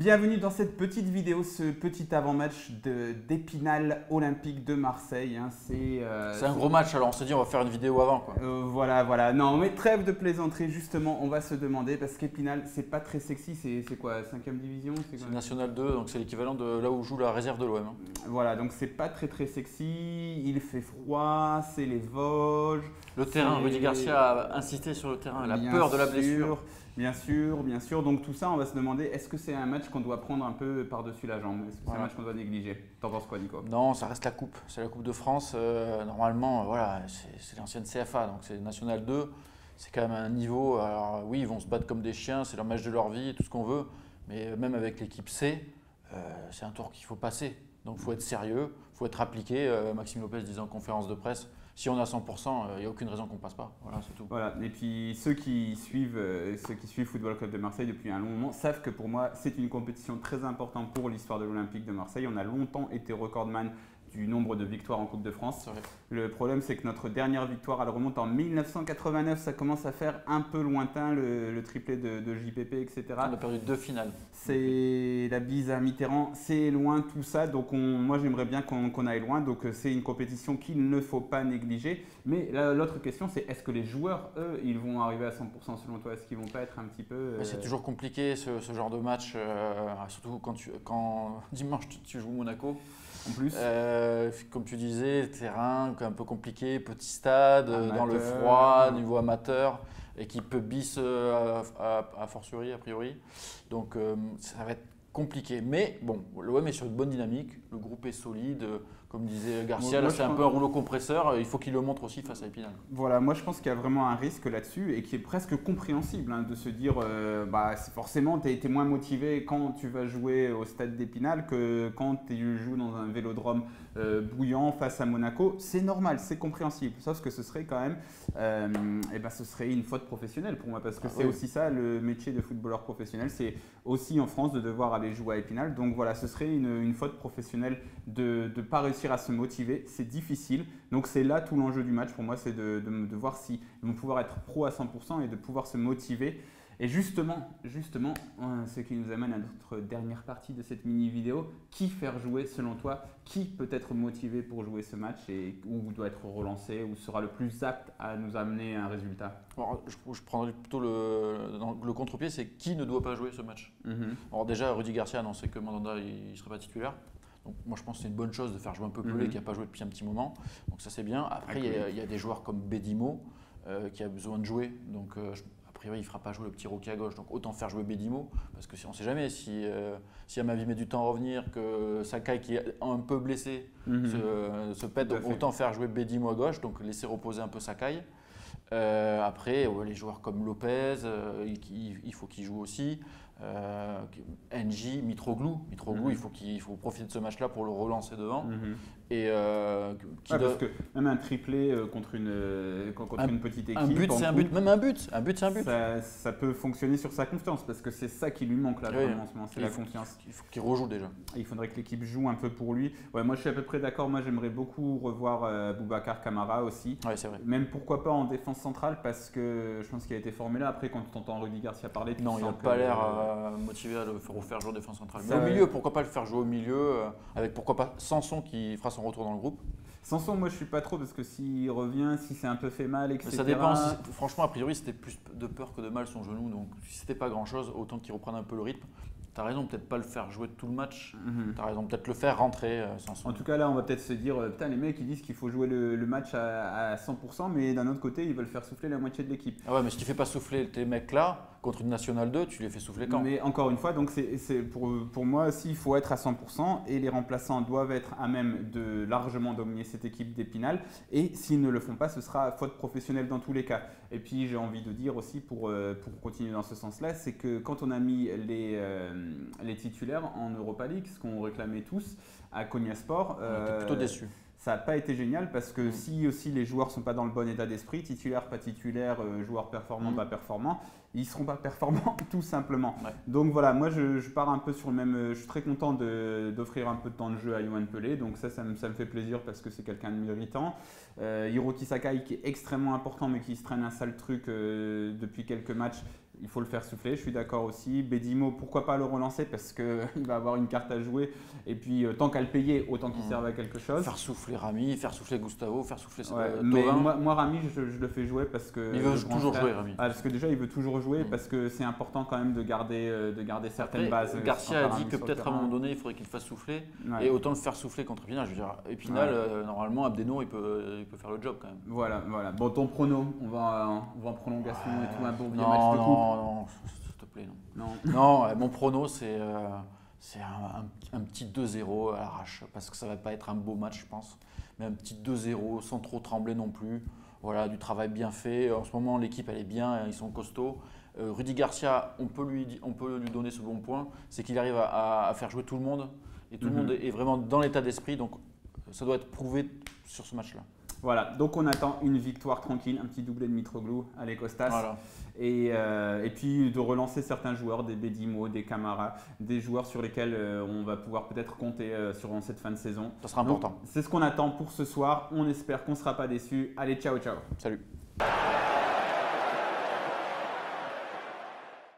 Bienvenue dans cette petite vidéo, ce petit avant-match d'Épinal Olympique de Marseille. C'est un gros match, alors on se dit on va faire une vidéo avant, quoi. Voilà. Non, mais trêve de plaisanterie, justement, on va se demander, parce qu'Épinal, c'est pas très sexy, c'est quoi, 5e division? C'est National 2, donc c'est l'équivalent de là où joue la réserve de l'OM. Voilà, donc c'est pas très sexy, il fait froid, c'est les Vosges. Le terrain, Rudy Garcia a insisté sur le terrain, la peur de la blessure. Bien sûr. Donc tout ça, on va se demander, est-ce que c'est un match qu'on doit prendre un peu par-dessus la jambe? Est-ce que c'est un match qu'on doit négliger? T'en penses quoi, Nico? Non, ça reste la coupe. C'est la Coupe de France. Normalement, voilà, c'est l'ancienne CFA, donc c'est National 2. C'est quand même un niveau. Alors oui, ils vont se battre comme des chiens, c'est leur match de leur vie, tout ce qu'on veut. Mais même avec l'équipe C, c'est un tour qu'il faut passer. Donc il faut être sérieux, il faut être appliqué. Maxime Lopez disait en conférence de presse, si on a 100%, il n'y a aucune raison qu'on ne passe pas. Voilà, c'est tout. Voilà. Et puis ceux qui suivent Football Club de Marseille depuis un long moment savent que pour moi, c'est une compétition très importante pour l'histoire de l'Olympique de Marseille. On a longtemps été recordman du nombre de victoires en Coupe de France. Le problème, c'est que notre dernière victoire, elle remonte en 1989. Ça commence à faire un peu lointain, le triplé de JPP, etc. On a perdu 2 finales. C'est la bise à Mitterrand, c'est loin tout ça. Donc moi, j'aimerais bien qu'on aille loin. Donc c'est une compétition qu'il ne faut pas négliger. Mais l'autre question, c'est est-ce que les joueurs, eux, ils vont arriver à 100% selon toi? Est-ce qu'ils vont pas être un petit peu… C'est toujours compliqué ce genre de match, surtout quand dimanche tu joues Monaco. En plus, comme tu disais, terrain un peu compliqué, petit stade, dans le froid, niveau amateur, équipe bis a fortiori, a priori. Donc ça va être compliqué. Mais bon, l'OM est sur une bonne dynamique, le groupe est solide. Comme disait Garcia, là c'est un peu un rouleau compresseur, il faut qu'il le montre aussi face à Épinal. Voilà, moi je pense qu'il y a vraiment un risque là-dessus et qui est presque compréhensible de se dire forcément tu es moins motivé quand tu vas jouer au stade d'Épinal que quand tu joues dans un vélodrome bouillant face à Monaco. C'est normal, c'est compréhensible, sauf que ce serait quand même ce serait une faute professionnelle pour moi parce que c'est aussi ça le métier de footballeur professionnel, c'est aussi en France de devoir aller jouer à Épinal. Donc voilà, ce serait une faute professionnelle de ne pas réussir à se motiver, c'est difficile. Donc c'est là tout l'enjeu du match pour moi, c'est de voir s'ils vont pouvoir être pro à 100% et de pouvoir se motiver. Et justement, ce qui nous amène à notre dernière partie de cette mini-vidéo, qui faire jouer selon toi? Qui peut être motivé pour jouer ce match et où doit être relancé, ou sera le plus apte à nous amener un résultat? Alors, je prendrais plutôt le contre-pied, c'est qui ne doit pas jouer ce match. Alors déjà, Rudy Garcia a annoncé que Mandanda il ne serait pas titulaire. Donc moi je pense que c'est une bonne chose de faire jouer un peu Pelé qui n'a pas joué depuis un petit moment. Donc ça c'est bien. Après il y a des joueurs comme Bédimo qui a besoin de jouer. Donc a priori il ne fera pas jouer le petit Rocky à gauche. Donc autant faire jouer Bédimo. Parce que on ne sait jamais si Amavi met du temps à revenir, que Sakai qui est un peu blessé se pète. Donc autant faire jouer Bédimo à gauche. Donc laisser reposer un peu Sakai. Après les joueurs comme Lopez, il faut qu'ils jouent aussi. NJ, Mitroglou, il faut profiter de ce match-là pour le relancer devant. Parce que même un triplé contre une petite équipe, un but c'est un but. Ça peut fonctionner sur sa confiance parce que c'est ça qui lui manque là vraiment en ce moment, c'est la confiance. Il faut qu'il rejoue déjà. Il faudrait que l'équipe joue un peu pour lui. Ouais, moi je suis à peu près d'accord. Moi j'aimerais beaucoup revoir Boubacar Kamara aussi. Ouais, c'est vrai. Même pourquoi pas en défense centrale parce que je pense qu'il a été formé là. Après quand tu entends Rudy Garcia parler, non, il n'a pas l'air motivé à le faire jouer en défense centrale. Mais au milieu, pourquoi pas le faire jouer au milieu avec pourquoi pas Sanson qui fera son retour dans le groupe. Sanson, moi je suis pas trop parce que s'il revient, si c'est un peu fait mal, etc. Mais ça dépend. Franchement, a priori, c'était plus de peur que de mal son genou. Donc si c'était pas grand chose, autant qu'il reprenne un peu le rythme. T'as raison, peut-être pas le faire jouer tout le match. T'as raison, peut-être le faire rentrer Sanson. En tout cas, là, on va peut-être se dire, putain, les mecs, ils disent qu'il faut jouer le match à 100%, mais d'un autre côté, ils veulent faire souffler la moitié de l'équipe. Ah ouais, mais si tu fais pas souffler tes mecs là, contre une Nationale 2, tu les fais souffler quand? Mais encore une fois, donc c'est pour moi aussi, il faut être à 100% et les remplaçants doivent être à même de largement dominer cette équipe d'Épinal. Et s'ils ne le font pas, ce sera faute professionnelle dans tous les cas. Et puis, j'ai envie de dire aussi, pour continuer dans ce sens-là, c'est que quand on a mis les titulaires en Europa League, ce qu'on réclamait tous à Konyaspor, on était plutôt déçus. Ça n'a pas été génial parce que si aussi les joueurs ne sont pas dans le bon état d'esprit, titulaire, pas titulaire, joueur performant, pas performant, ils ne seront pas performants tout simplement. Ouais. Donc voilà, moi je pars un peu sur le même… Je suis très content d'offrir un peu de temps de jeu à Yoann Pelé, donc ça me fait plaisir parce que c'est quelqu'un de méritant. Hiroki Sakai qui est extrêmement important mais qui se traîne un sale truc depuis quelques matchs. il faut le faire souffler, je suis d'accord aussi. Bedimo, pourquoi pas le relancer parce qu'il va avoir une carte à jouer. Et puis, tant qu'à le payer, autant qu'il serve à quelque chose. Faire souffler Rami, faire souffler Gustavo, faire souffler mais Thauvin. moi, Rami, je le fais jouer parce que… Il veut toujours jouer, Rami. Parce que déjà, il veut toujours jouer parce que c'est important quand même de garder certaines bases. Garcia a dit que peut-être à un moment donné, il faudrait qu'il fasse souffler. Et autant le faire souffler contre Épinal. Je veux dire, Épinal, normalement, Abdeno, il peut faire le job quand même. Voilà. Bon, ton prono, on va en prolongation et tout, un bon vieux non, match de coupe. Non, s'il te plaît, non. Non, mon prono, c'est un petit 2-0 à l'arrache, parce que ça ne va pas être un beau match, je pense. Mais un petit 2-0, sans trop trembler non plus. Voilà, du travail bien fait. En ce moment, l'équipe, elle est bien, ils sont costauds. Rudy Garcia, on peut lui donner ce bon point, c'est qu'il arrive à faire jouer tout le monde. Et tout le monde est vraiment dans l'état d'esprit, donc ça doit être prouvé sur ce match-là. Voilà, donc on attend une victoire tranquille, un petit doublé de Mitroglou, allez Costas. Voilà. Et puis de relancer certains joueurs, des Bedimo, des Camara, des joueurs sur lesquels on va pouvoir peut-être compter sur cette fin de saison. Ça sera important. C'est ce qu'on attend pour ce soir, on espère qu'on ne sera pas déçus. Allez, ciao, ciao. Salut.